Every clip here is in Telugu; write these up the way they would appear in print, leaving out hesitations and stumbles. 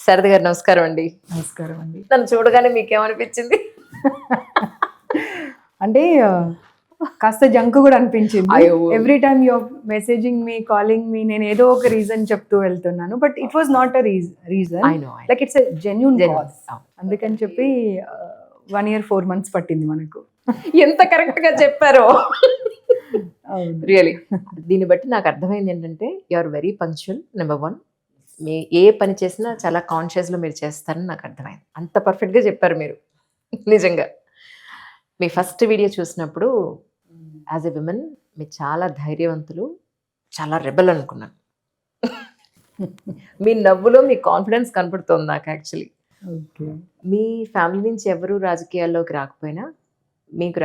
శారద గారు నమస్కారం అండి. నమస్కారం అండి. నన్ను చూడగానే మీకేమనిపించింది? అంటే కాస్త జంక్ కూడా అనిపించింది. అయ్యో! Every time you're messaging me, calling me, నేను ఏదో ఒక రీజన్ చెప్తూ వెళ్తున్నాను. But it was not a reason. I know. Like it's a genuine cause. అవును. అందుకని చెప్పి 1 year 4 months పట్టింది మనకు. ఎంత కరెక్ట్ గా చెప్పారో. అవును. రియలీ దీన్ని బట్టి నాకు అర్థమైంది ఏంటంటే you are very punctual. Number 1, మీ ఏ పని చేసినా చాలా కాన్షియస్ లో మీరు చేస్తారని నాకు అర్థమైంది. అంత పర్ఫెక్ట్ గా చెప్పారు మీరు. నిజంగా మీ ఫస్ట్ వీడియో చూసినప్పుడు యాజ్ ఎ విమెన్ మీరు చాలా ధైర్యవంతులు, చాలా రెబల్ అనుకున్నాను. మీ నవ్వులో మీ కాన్ఫిడెన్స్ కనపడుతుంది నాకు యాక్చువల్లీ. ఓకే. మీ ఫ్యామిలీ నుంచి ఎవరు రాజకీయాల్లోకి రాకపోయినా మీకు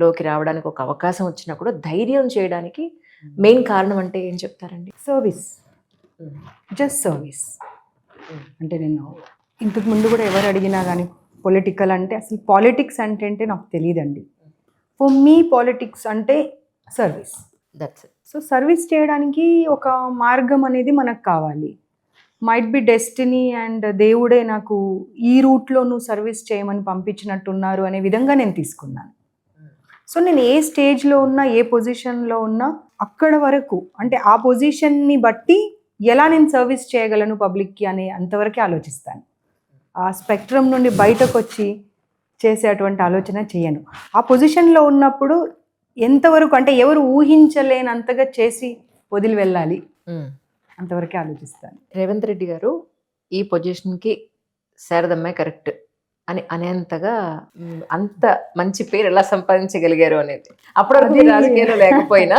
లోకి రావడానికి ఒక అవకాశం వచ్చినా కూడా ధైర్యం చేయడానికి మెయిన్ కారణం అంటే ఏం చెప్తారండి? Service, just service. అంటే నేను ఇంతకు ముందు కూడా ఎవరు అడిగినా కానీ పొలిటికల్ అంటే అసలు పాలిటిక్స్ అంటే నాకు తెలియదండి. ఫర్ మీ పాలిటిక్స్ అంటే service. That's it. So service చేయడానికి ఒక మార్గం అనేది మనకు కావాలి. మైట్ బి డెస్టినీ అండ్ దేవుడే నాకు ఈ రూట్లో నువ్వు సర్వీస్ చేయమని పంపించినట్టున్నారు అనే విధంగా నేను తీసుకున్నాను. సో నేను ఏ స్టేజ్లో ఉన్నా, ఏ పొజిషన్లో ఉన్నా అక్కడ వరకు అంటే ఆ పొజిషన్ని బట్టి ఎలా నేను సర్వీస్ చేయగలను పబ్లిక్కి అనే అంతవరకే ఆలోచిస్తాను. ఆ స్పెక్ట్రమ్ నుండి బయటకు వచ్చి చేసేటువంటి ఆలోచన చేయను. ఆ పొజిషన్లో ఉన్నప్పుడు ఎంతవరకు అంటే ఎవరు ఊహించలేనంతగా చేసి వదిలి వెళ్ళాలి అంతవరకే ఆలోచిస్తాను. రేవంత్ రెడ్డి గారు ఈ పొజిషన్కి శారదమ్మాయి కరెక్ట్ అని అనేంతగా అంత మంచి పేరు ఎలా సంపాదించగలిగారు అనేది అప్పటివరకు మీరు రాజకీయాల్లో లేకపోయినా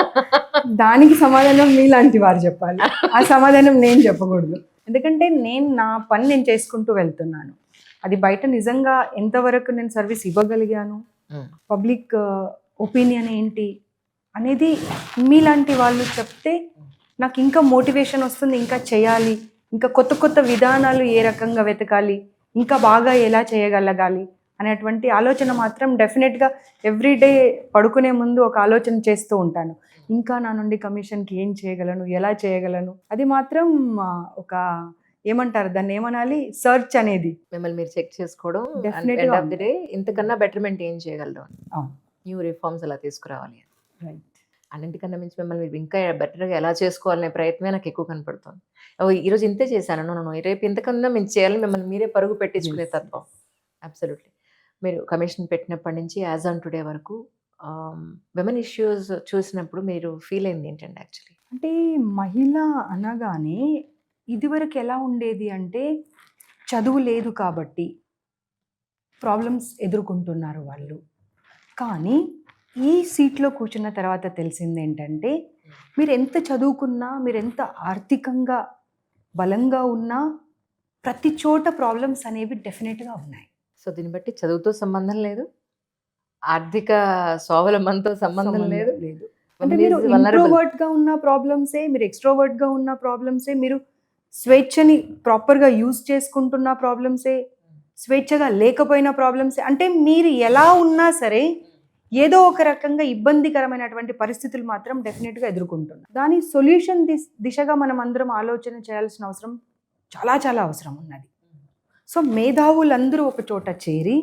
దానికి సమాధానం మీలాంటి వారు చెప్పాలి. ఆ సమాధానం నేను చెప్పకూడదు. ఎందుకంటే నేను నా పని నేను చేసుకుంటూ వెళ్తున్నాను. అది బయట నిజంగా ఎంతవరకు నేను సర్వీస్ ఇవ్వగలిగాను, పబ్లిక్ ఒపీనియన్ ఏంటి అనేది మీలాంటి వాళ్ళు చెప్తే నాకు ఇంకా మోటివేషన్ వస్తుంది. ఇంకా చేయాలి, ఇంకా కొత్త కొత్త విధానాలు ఏ రకంగా వెతకాలి, ఇంకా బాగా ఎలా చేయగలగాలి అనేటువంటి ఆలోచన మాత్రం డెఫినెట్గా ఎవ్రీడే పడుకునే ముందు ఒక ఆలోచన చేస్తూ ఉంటాను. ఇంకా నా నుండి కమిషన్కి ఏం చేయగలను, ఎలా చేయగలను, అది మాత్రం ఒక ఏమంటారు దాన్ని ఏమనాలి, సర్చ్ అనేది మిమ్మల్ని మీరు చెక్ చేసుకోవడం. Definitely end of the day ఇంతకన్నా బెటర్మెంట్ ఏం చేయగలరు, అవును. న్యూ రిఫార్మ్స్ ఎలా తీసుకురావాలి, రైట్. అన్నింటికన్నా మించి మిమ్మల్ని మీరు ఇంకా బెటర్గా ఎలా చేసుకోవాలనే ప్రయత్నమే నాకు ఎక్కువ కనపడుతుంది. ఈరోజు ఇంతే చేశాను, నన్ను రేపు ఇంతకన్నా మేము చేయాలని మిమ్మల్ని మీరే పరుగు పెట్టించుకునే తత్వం. అబ్సల్యూట్లీ. మీరు కమిషన్ పెట్టినప్పటి నుంచి యాజ్ ఆన్ టుడే వరకు విమెన్ ఇష్యూస్ చూసినప్పుడు మీరు ఫీల్ అయింది ఏంటండి యాక్చువల్లీ? అంటే మహిళ అనగానే ఇదివరకు ఎలా ఉండేది అంటే చదువు లేదు కాబట్టి ప్రాబ్లమ్స్ ఎదుర్కొంటున్నారు వాళ్ళు. కానీ ఈ సీట్లో కూర్చున్న తర్వాత తెలిసింది ఏంటంటే మీరు ఎంత చదువుకున్నా, మీరు ఎంత ఆర్థికంగా బలంగా ఉన్నా ప్రతి చోట ప్రాబ్లమ్స్ అనేవి డెఫినెట్గా ఉన్నాయి. సో దీన్ని బట్టి చదువుతో సంబంధం లేదు, ఆర్థిక స్వావలంబనతో సంబంధం లేదు. అంటే మీరు ఇంట్రోవర్ట్గా ఉన్న ప్రాబ్లమ్సే, మీరు ఎక్స్ట్రోవర్ట్గా ఉన్న ప్రాబ్లమ్సే, మీరు స్వేచ్ఛని ప్రాపర్గా యూజ్ చేసుకుంటున్న ప్రాబ్లమ్సే, స్వేచ్ఛగా లేకపోయిన ప్రాబ్లమ్సే. అంటే మీరు ఎలా ఉన్నా సరే ఏదో ఒక రకంగా ఇబ్బందికరమైనటువంటి పరిస్థితులు మాత్రం డెఫినెట్గా ఎదుర్కొంటున్నారు. దాని సొల్యూషన్ దిశగా మనం అందరం ఆలోచన చేయాల్సిన అవసరం చాలా చాలా అవసరం ఉన్నది. సో మేధావులందరూ ఒక చోట చేరి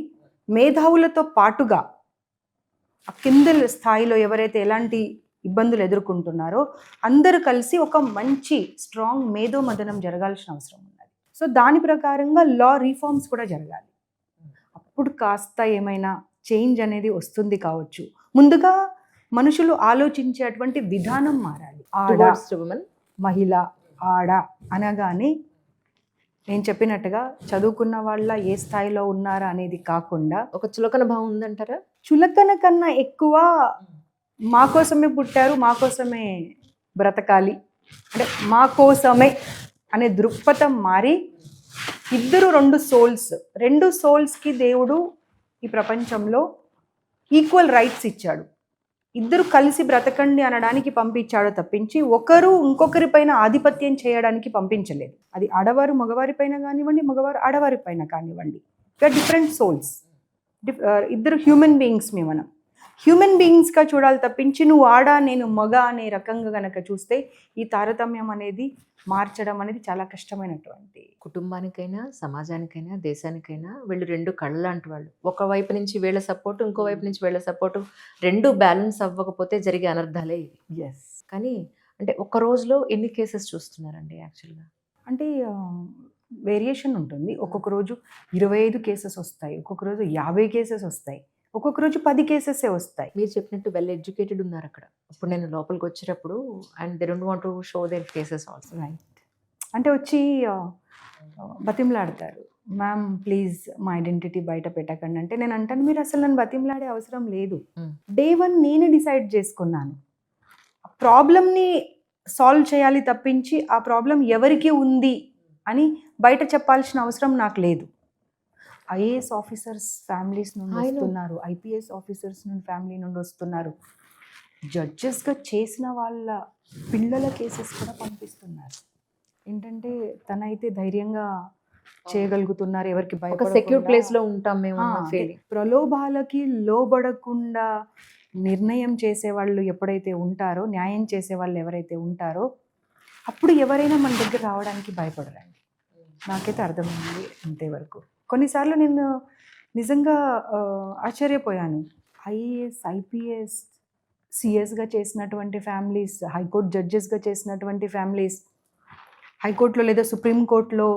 మేధావులతో పాటుగా ఆ కింద స్థాయిలో ఎవరైతే ఎలాంటి ఇబ్బందులు ఎదుర్కొంటున్నారో అందరూ కలిసి ఒక మంచి స్ట్రాంగ్ మేధోమథనం జరగాల్సిన అవసరం ఉన్నది. సో దాని ప్రకారంగా లా రిఫార్మ్స్ కూడా జరగాలి. అప్పుడు కాస్త ఏమైనా చేంజ్ అనేది వస్తుంది కావచ్చు. ముందుగా మనుషులు ఆలోచించేటువంటి విధానం మారాలి. ఆడ, మహిళ, ఆడ అనగానే నేను చెప్పినట్టుగా చదువుకున్న వాళ్ళ ఏ స్థాయిలో ఉన్నారా అనేది కాకుండా ఒక చులకన భావం ఉందంటారా? చులకన కన్నా ఎక్కువ మా కోసమే పుట్టారు, మా కోసమే బ్రతకాలి, అంటే మా కోసమే అనే దృక్పథం మారి ఇద్దరు రెండు సోల్స్కి దేవుడు ఈ ప్రపంచంలో ఈక్వల్ రైట్స్ ఇచ్చాడు. ఇద్దరు కలిసి బ్రతకండి అనడానికి పంపించాడు తప్పించి ఒకరు ఇంకొకరిపైన ఆధిపత్యం చేయడానికి పంపించలేదు. అది ఆడవారు మగవారిపైన కానివ్వండి, మగవారు ఆడవారిపైన కానివ్వండి, డిఫరెంట్ సోల్స్, ఇద్దరు హ్యూమన్ బీయింగ్స్ని మనం. హ్యూమన్ బీయింగ్స్గా చూడాలి తప్పించి నువ్వు ఆడ నేను మగ అనే రకంగా కనుక చూస్తే ఈ తారతమ్యం అనేది మార్చడం అనేది చాలా కష్టమైనటువంటి. కుటుంబానికైనా, సమాజానికైనా, దేశానికైనా వీళ్ళు 2 కళ్ళ లాంటి వాళ్ళు. ఒక వైపు నుంచి వీళ్ళ సపోర్టు, ఇంకో వైపు నుంచి వీళ్ళ సపోర్టు 2 బ్యాలెన్స్ అవ్వకపోతే జరిగే అనర్థాలే ఇవి. ఎస్. కానీ అంటే ఒక రోజులో ఎన్ని కేసెస్ చూస్తున్నారండి యాక్చువల్‌గా? అంటే వేరియేషన్ ఉంటుంది. ఒక్కొక్క రోజు 25 కేసెస్ వస్తాయి, ఒక్కొక్క రోజు 50 కేసెస్ వస్తాయి, ఒక్కొక్క రోజు 10 కేసెసే వస్తాయి. మీరు చెప్పినట్టు వెల్ ఎడ్యుకేటెడ్ ఉన్నారు అక్కడ. ఇప్పుడు నేను లోపలికి వచ్చేటప్పుడు and they don't want to show their faces also. Right. అంటే వచ్చి బతిమలాడతారు, మ్యామ్ ప్లీజ్ మా ఐడెంటిటీ బయట పెట్టకండి అంటే నేను అంటాను మీరు అసలు నన్ను బతిమలాడే అవసరం లేదు. డే 1 నేనే డిసైడ్ చేసుకున్నాను ప్రాబ్లమ్ని సాల్వ్ చేయాలి తప్పించి ఆ ప్రాబ్లం ఎవరికి ఉంది అని బయట చెప్పాల్సిన అవసరం నాకు లేదు. ఐఏఎస్ ఆఫీసర్స్ ఫ్యామిలీస్ నుండి వస్తున్నారు, ఐపీఎస్ ఆఫీసర్స్ నుండి ఫ్యామిలీ నుండి వస్తున్నారు, జడ్జెస్గా చేసిన వాళ్ళ పిల్లల కేసెస్ కూడా పంపిస్తున్నారు. ఏంటంటే తనైతే ధైర్యంగా చేయగలుగుతున్నారు, ఎవరికి ఒక సెక్యూర్ ప్లేస్ లో ఉంటాం మేము అన్న ఫీలింగ్. ప్రలోభాలకి లోబడకుండా నిర్ణయం చేసేవాళ్ళు ఎప్పుడైతే ఉంటారో, న్యాయం చేసేవాళ్ళు ఎవరైతే ఉంటారో అప్పుడు ఎవరైనా మన దగ్గర రావడానికి భయపడరండి. నాకైతే అర్థమైంది అంతేవరకు. కొన్నిసార్లు నేను నిజంగా ఆశ్చర్యపోయాను. ఐఏఎస్, ఐపీఎస్, సిఎస్గా చేసినటువంటి ఫ్యామిలీస్, హైకోర్టు జడ్జెస్గా చేసినటువంటి ఫ్యామిలీస్, హైకోర్టులో లేదా సుప్రీంకోర్టులో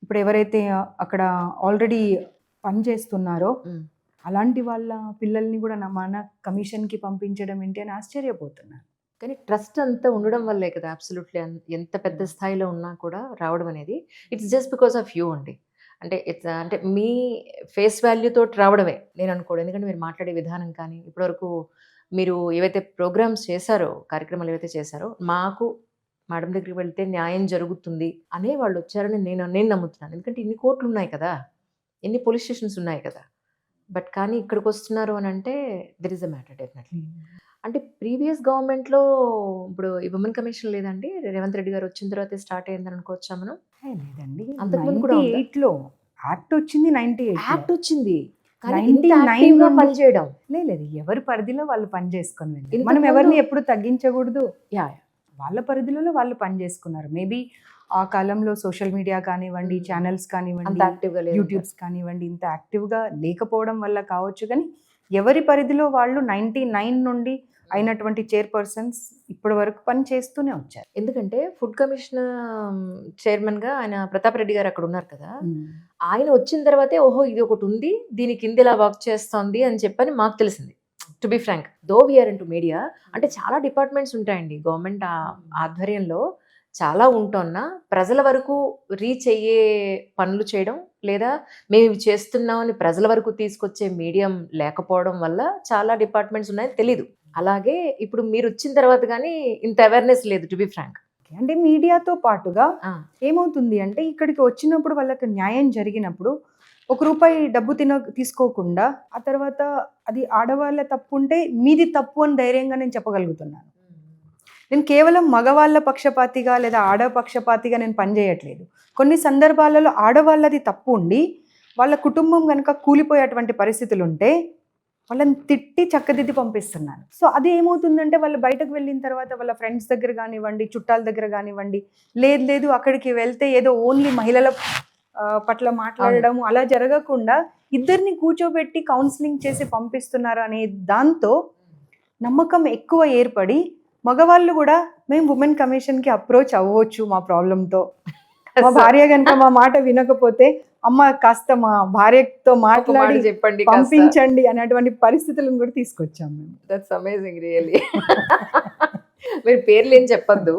ఇప్పుడు ఎవరైతే అక్కడ ఆల్రెడీ పనిచేస్తున్నారో అలాంటి వాళ్ళ పిల్లల్ని కూడా మన కమిషన్కి పంపించడం ఏంటి అని ఆశ్చర్యపోతున్నాను. కానీ ట్రస్ట్ అంతా ఉండడం వల్లే కదా అబ్సల్యూట్లీ. ఎంత పెద్ద స్థాయిలో ఉన్నా కూడా రావడం అనేది it's just because of you అండి. అంటే అంటే మీ ఫేస్ వాల్యూతో రావడమే నేను అనుకోవడం. ఎందుకంటే మీరు మాట్లాడే విధానం కానీ ఇప్పటివరకు మీరు ఏవైతే ప్రోగ్రామ్స్ చేశారో, కార్యక్రమాలు ఏవైతే చేశారో, మాకు మేడం దగ్గరికి వెళ్తే న్యాయం జరుగుతుంది అనే వాళ్ళు వచ్చారని నేను నమ్ముతున్నాను. ఎందుకంటే ఇన్ని కోర్టులు ఉన్నాయి కదా, ఎన్ని పోలీస్ స్టేషన్స్ ఉన్నాయి కదా, బట్ కానీ ఇక్కడికి వస్తున్నారు అని అంటే there is a matter definitely. అంటే ప్రీవియస్ గవర్నమెంట్లో ఇప్పుడు ఈ ఉమెన్ కమిషన్ లేదండి, రేవంత్ రెడ్డి గారు వచ్చిన తర్వాత స్టార్ట్ అయిందని అనుకోవచ్చా మనం? లేదండి, అంతకుముందు కూడా 98లో యాక్ట్ వచ్చింది, 98 యాక్ట్ వచ్చింది, కానీ 99 ఇంత పనిచేయడం లేదు. ఎవరి పరిధిలో వాళ్ళు పని చేసుకొని వెళ్ళారు. ఇంతకు మనం ముందు- ఎవరిని ఎప్పుడు తగ్గించకూడదు. యా వాళ్ళ పరిధిలో వాళ్ళు పని చేసుకున్నారు. మేబీ ఆ కాలంలో సోషల్ మీడియా కానివ్వండి, ఛానల్స్ అంత కానివ్వండి, యాక్టివ్గా లేదు. యూట్యూబ్స్ కానివ్వండి, ఇంత యాక్టివ్గా లేకపోవడం వల్ల కావచ్చు. కానీ ఎవరి పరిధిలో వాళ్ళు 99 నుండి అయినటువంటి చైర్పర్సన్స్ ఇప్పటి వరకు పని చేస్తూనే వచ్చారు. ఎందుకంటే ఫుడ్ కమిషన్ చైర్మన్గా ఆయన ప్రతాప్ రెడ్డి గారు అక్కడ ఉన్నారు కదా, ఆయన వచ్చిన తర్వాతే ఓహో ఇది ఒకటి ఉంది, దీని కింద ఇలా వర్క్ చేస్తోంది అని చెప్పని మాకు తెలిసింది. To be frank, though we're into media, అంటే చాలా డిపార్ట్మెంట్స్ ఉంటాయండి గవర్నమెంట్ ఆధ్వర్యంలో, చాలా ఉంటున్నా ప్రజల వరకు రీచ్ అయ్యే పనులు చేయడం లేదా మేము ఇవి చేస్తున్నామని ప్రజల వరకు తీసుకొచ్చే మీడియం లేకపోవడం వల్ల చాలా డిపార్ట్మెంట్స్ ఉన్నాయని తెలీదు. అలాగే ఇప్పుడు మీరు వచ్చిన తర్వాత కానీ ఇంత అవేర్నెస్ లేదు, టు బి ఫ్రాంక్. అంటే మీడియాతో పాటుగా ఏమవుతుంది అంటే ఇక్కడికి వచ్చినప్పుడు వాళ్ళకి న్యాయం జరిగినప్పుడు ₹1 డబ్బు తీసుకోకుండా ఆ తర్వాత అది ఆడవాళ్ళ తప్పు ఉంటే మీది తప్పు అని ధైర్యంగా నేను చెప్పగలుగుతున్నాను. నేను కేవలం మగవాళ్ళ పక్షపాతిగా లేదా ఆడపక్షపాతిగా నేను పనిచేయట్లేదు. కొన్ని సందర్భాలలో ఆడవాళ్ళది తప్పు ఉండి వాళ్ళ కుటుంబం కనుక కూలిపోయేటువంటి పరిస్థితులు ఉంటే వాళ్ళని తిట్టి చక్కదిద్ది పంపిస్తున్నాను. సో అది ఏమవుతుందంటే వాళ్ళు బయటకు వెళ్ళిన తర్వాత వాళ్ళ ఫ్రెండ్స్ దగ్గర కానివ్వండి, చుట్టాల దగ్గర కానివ్వండి, లేదు అక్కడికి వెళ్తే ఏదో ఓన్లీ మహిళల పట్ల మాట్లాడడం అలా జరగకుండా ఇద్దరిని కూర్చోబెట్టి కౌన్సిలింగ్ చేసి పంపిస్తున్నారు అనే దాంతో నమ్మకం ఎక్కువ ఏర్పడి మగవాళ్ళు కూడా మేము ఉమెన్ కమిషన్కి అప్రోచ్ అవ్వచ్చు మా ప్రాబ్లంతో. మా భార్య కనుక మా మాట వినకపోతే అమ్మ కాస్త మా భార్యతో మాట్లాడి చెప్పండి పంపించండి అనేటువంటి పరిస్థితులను కూడా తీసుకొచ్చాం మేము. That's amazing really. మీరు పేర్లు ఏం చెప్పొద్దు.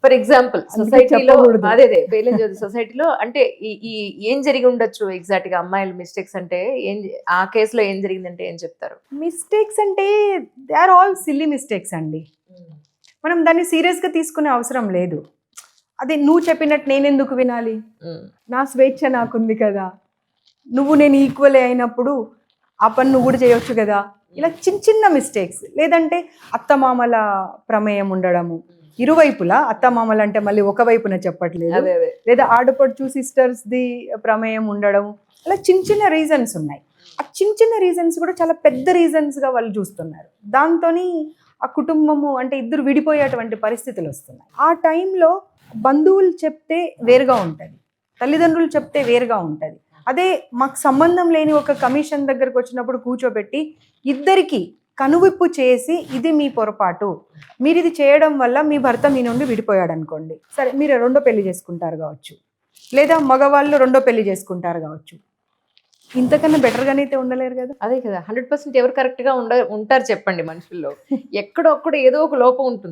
ఫర్ ఎగ్జాంపుల్ సొసైటీలో అదే పేర్లు ఏం చెప్పదు. సొసైటీలో అంటే ఈ ఏం జరిగి ఉండొచ్చు ఎగ్జాక్ట్ గా అమ్మాయిల మిస్టేక్స్ అంటే ఏం, ఆ కేసులో ఏం జరిగిందంటే ఏం చెప్తారు? మిస్టేక్స్ అంటే they are all silly mistakes అండి. మనం దాన్ని సీరియస్గా తీసుకునే అవసరం లేదు. అదే నువ్వు చెప్పినట్టు నేను ఎందుకు వినాలి, నా స్వేచ్ఛ నాకుంది కదా, నేను ఈక్వల్ అయినప్పుడు ఆ పని నువ్వు కూడా చేయొచ్చు కదా, ఇలా చిన్న మిస్టేక్స్. లేదంటే అత్తమామల ప్రమేయం ఉండడము, ఇరువైపులా అత్తమామలు అంటే మళ్ళీ ఒక వైపున చెప్పట్లేదు, లేదా ఆడపడుచు సిస్టర్స్ది ప్రమేయం ఉండడం, అలా చిన్న రీజన్స్ ఉన్నాయి. ఆ చిన్న చిన్న రీజన్స్ కూడా చాలా పెద్ద రీజన్స్గా వాళ్ళు చూస్తున్నారు. దాంతోని ఆ కుటుంబము అంటే ఇద్దరు విడిపోయేటువంటి పరిస్థితులు వస్తున్నాయి. ఆ టైంలో బంధువులు చెప్తే వేరుగా ఉంటుంది, తల్లిదండ్రులు చెప్తే వేరుగా ఉంటుంది. అదే మాకు సంబంధం లేని ఒక కమిషన్ దగ్గరకు వచ్చినప్పుడు కూర్చోబెట్టి ఇద్దరికి కనువిప్పు చేసి ఇది మీ పొరపాటు, మీరు ఇది చేయడం వల్ల మీ భర్త మీ నుండి విడిపోయాడు అనుకోండి, సరే మీరు రెండో పెళ్లి చేసుకుంటారు కావచ్చు, లేదా మగవాళ్ళు రెండో పెళ్లి చేసుకుంటారు కావచ్చు, ఇంతకన్నా బెటర్గానే అయితే ఉండలేరు కదా. అదే కదా 100% ఎవరు కరెక్ట్గా ఉంటారు చెప్పండి మనుషుల్లో. ఎక్కడొక్కడ ఏదో ఒక లోపం ఉంటుంది.